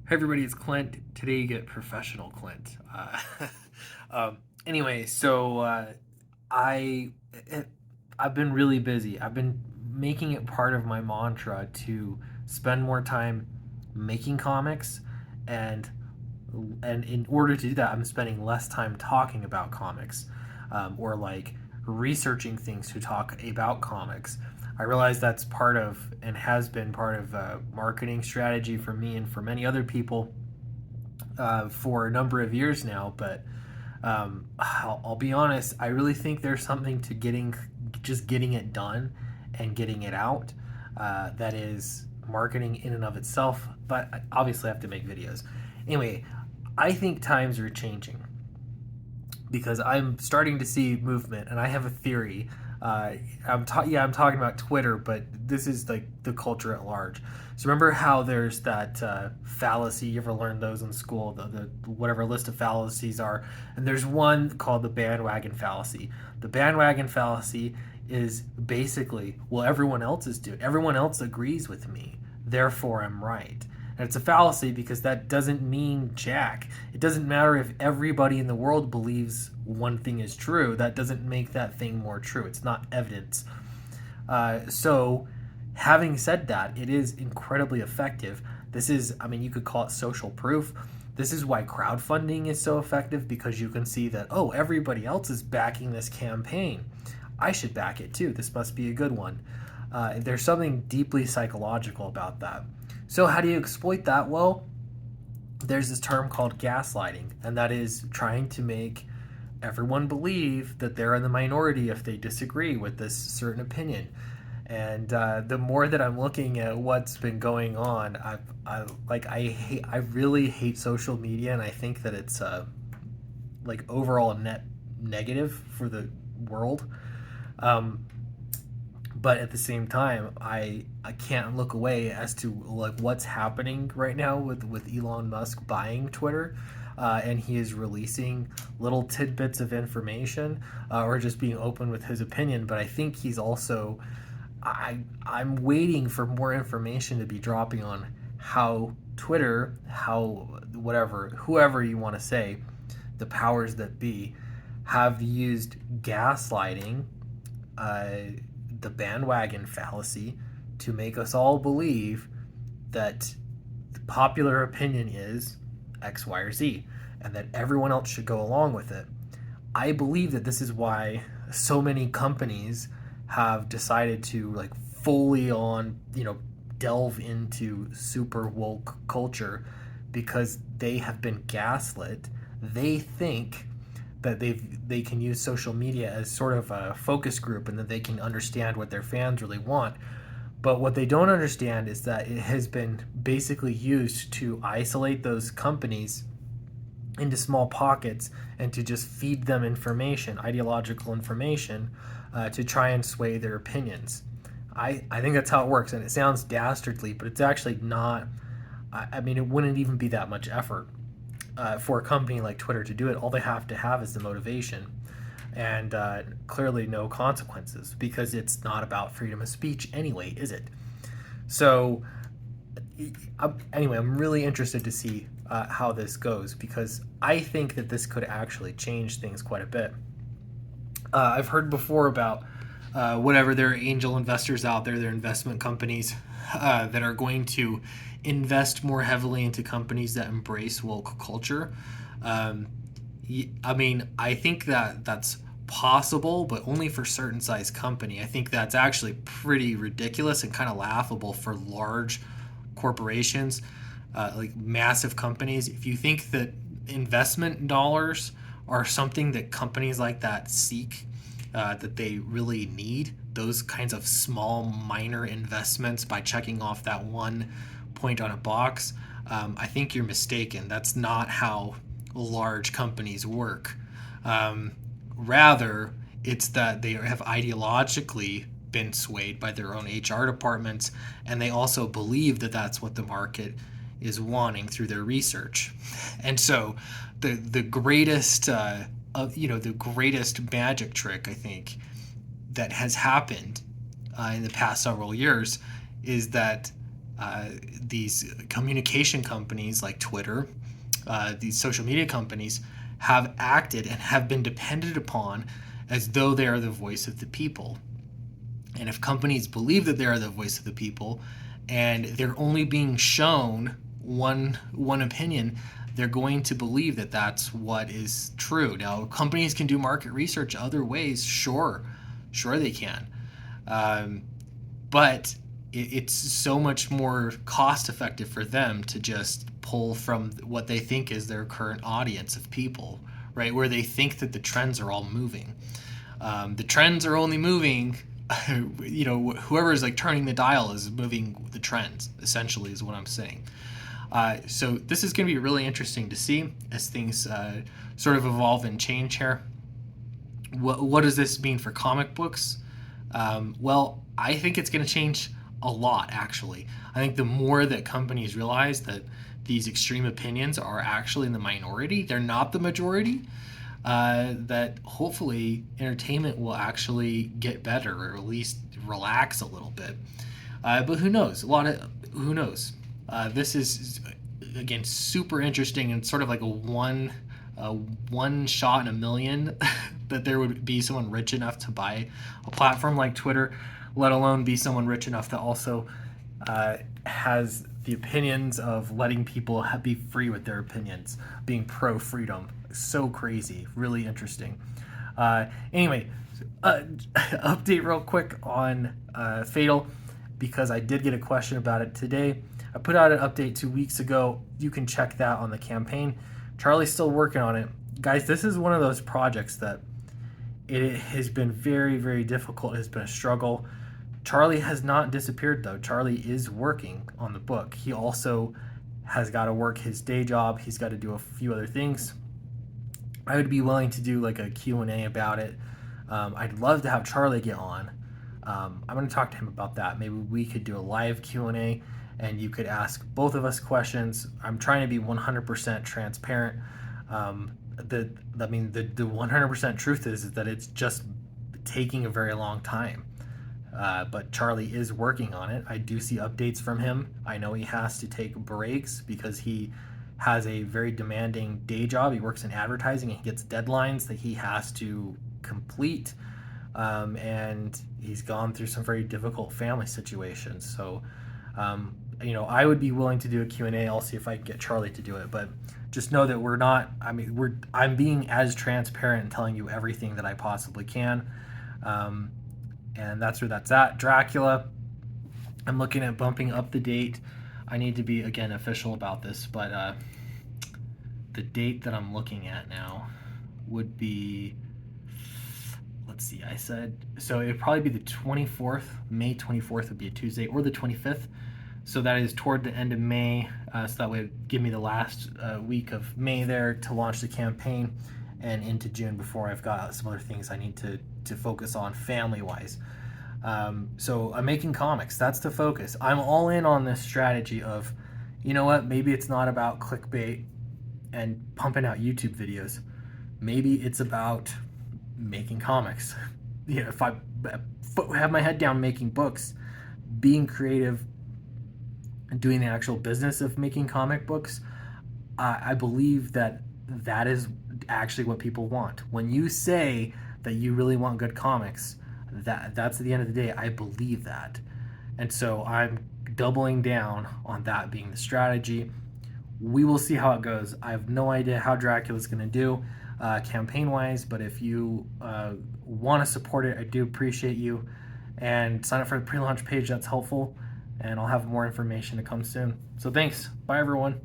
Hey everybody, it's Clint. Today you get professional Clint. Anyway, I I've been really busy. I've been making it part of my mantra to spend more time making comics, and and in order to do that, I'm spending less time talking about comics, or like researching things to talk about comics. I realize that's part of and has been part of a marketing strategy for me and for many other people for a number of years now. But I'll be honest, I really think there's something to getting it done and getting it out. That is marketing in and of itself, but I obviously have to make videos. Anyway, I think times are changing because I'm starting to see movement, and I have a theory. I'm talking about Twitter, but this is like the culture at large. So remember how there's that fallacy? You ever learned those in school? The whatever list of fallacies are, and there's one called the bandwagon fallacy. The bandwagon fallacy is basically, well, everyone else is doing. Everyone else agrees with me, therefore I'm right. And it's a fallacy because that doesn't mean jack. It doesn't matter if everybody in the world believes one thing is true. That doesn't make that thing more true. It's not evidence. So, having said that, it is incredibly effective. This is, I mean, you could call it social proof. This is why crowdfunding is so effective, because you can see that, oh, everybody else is backing this campaign. I should back it too. This must be a good one. There's something deeply psychological about that. So, how do you exploit that? Well, there's this term called gaslighting, and that is trying to make everyone believe that they're in the minority if they disagree with this certain opinion. And the more that I'm looking at what's been going on, I really hate social media, and I think that it's like overall net negative for the world. Um, but at the same time, I can't look away as to like what's happening right now with Elon Musk buying Twitter, and he is releasing little tidbits of information, or just being open with his opinion. But I think he's also, I'm waiting for more information to be dropping on how Twitter, how whatever whoever you want to say, the powers that be, have used gaslighting, uh, the bandwagon fallacy, to make us all believe that the popular opinion is X, Y, or Z, and that everyone else should go along with it. I believe that this is why so many companies have decided to like fully on, delve into super woke culture, because they have been gaslit. They think that they can use social media as sort of a focus group, and that they can understand what their fans really want. But what they don't understand is that it has been basically used to isolate those companies into small pockets and to just feed them information, ideological information, to try and sway their opinions. I think that's how it works, and it sounds dastardly, but it's actually not. I mean, it wouldn't even be that much effort for a company like Twitter to do it. All they have to have is the motivation, and clearly no consequences, because it's not about freedom of speech anyway, is it? So, anyway, I'm really interested to see how this goes, because I think that this could actually change things quite a bit. I've heard before about whatever there are angel investors out there, there are investment companies that are going to invest more heavily into companies that embrace woke culture. Um, I mean, I think that that's possible, but only for certain size company. I think that's actually pretty ridiculous and kind of laughable for large corporations, like massive companies. If you think that investment dollars are something that companies like that seek, that they really need, those kinds of small, minor investments by checking off that one point on a box, I think you're mistaken. That's not how large companies work. Rather, it's that they have ideologically been swayed by their own HR departments, and they also believe that that's what the market is wanting through their research. And so, the greatest the greatest magic trick, I think, that has happened in the past several years is that these communication companies like Twitter, these social media companies, have acted and have been depended upon as though they are the voice of the people. And if companies believe that they are the voice of the people and they're only being shown one opinion, they're going to believe that that's what is true. Now, companies can do market research other ways, sure they can, but it's so much more cost effective for them to just pull from what they think is their current audience of people, right? Where they think that the trends are all moving. The trends are only moving, whoever is like turning the dial is moving the trends, essentially, is what I'm saying. So this is going to be really interesting to see as things sort of evolve and change here. What does this mean for comic books? Well, I think it's going to change a lot, actually. I think the more that companies realize that these extreme opinions are actually in the minority, they're not the majority, that hopefully entertainment will actually get better, or at least relax a little bit. But who knows? Who knows? This is, again, super interesting and sort of like a one shot in a million that there would be someone rich enough to buy a platform like Twitter, let alone be someone rich enough that also has the opinions of letting people be free with their opinions, being pro freedom. So crazy, really interesting. Anyway, update real quick on Fatal, because I did get a question about it today. I put out an update 2 weeks ago. You can check that on the campaign. Charlie's still working on it. Guys, this is one of those projects that it has been very, very difficult. It has been a struggle. Charlie has not disappeared, though. Charlie is working on the book. He also has got to work his day job. He's got to do a few other things. I would be willing to do like a Q&A about it. I'd love to have Charlie get on. I'm going to talk to him about that. Maybe we could do a live Q&A and you could ask both of us questions. I'm trying to be 100% transparent. The 100% truth is that it's just taking a very long time. But Charlie is working on it. I do see updates from him. I know he has to take breaks because he has a very demanding day job. He works in advertising and he gets deadlines that he has to complete. And he's gone through some very difficult family situations. So, I would be willing to do a Q&A. I'll see if I can get Charlie to do it. But just know that I'm being as transparent and telling you everything that I possibly can. And that's where that's at. Dracula, I'm looking at bumping up the date. I need to be, again, official about this, but the date that I'm looking at now would be, let's see, I said, so it would probably be the 24th. May 24th would be a Tuesday, or the 25th. So that is toward the end of May. So that would give me the last week of May there to launch the campaign, and into June before I've got some other things I need to focus on family-wise. So I'm making comics. That's the focus. I'm all in on this strategy of, you know what, maybe it's not about clickbait and pumping out YouTube videos. Maybe it's about making comics. If I have my head down making books, being creative, and doing the actual business of making comic books, I believe that is actually what people want. When you say that you really want good comics, that's at the end of the day, I believe that. And so I'm doubling down on that being the strategy. We will see how it goes. I have no idea how Dracula's going to do campaign-wise, but if you want to support it, I do appreciate you. And sign up for the pre-launch page. That's helpful. And I'll have more information to come soon. So thanks. Bye, everyone.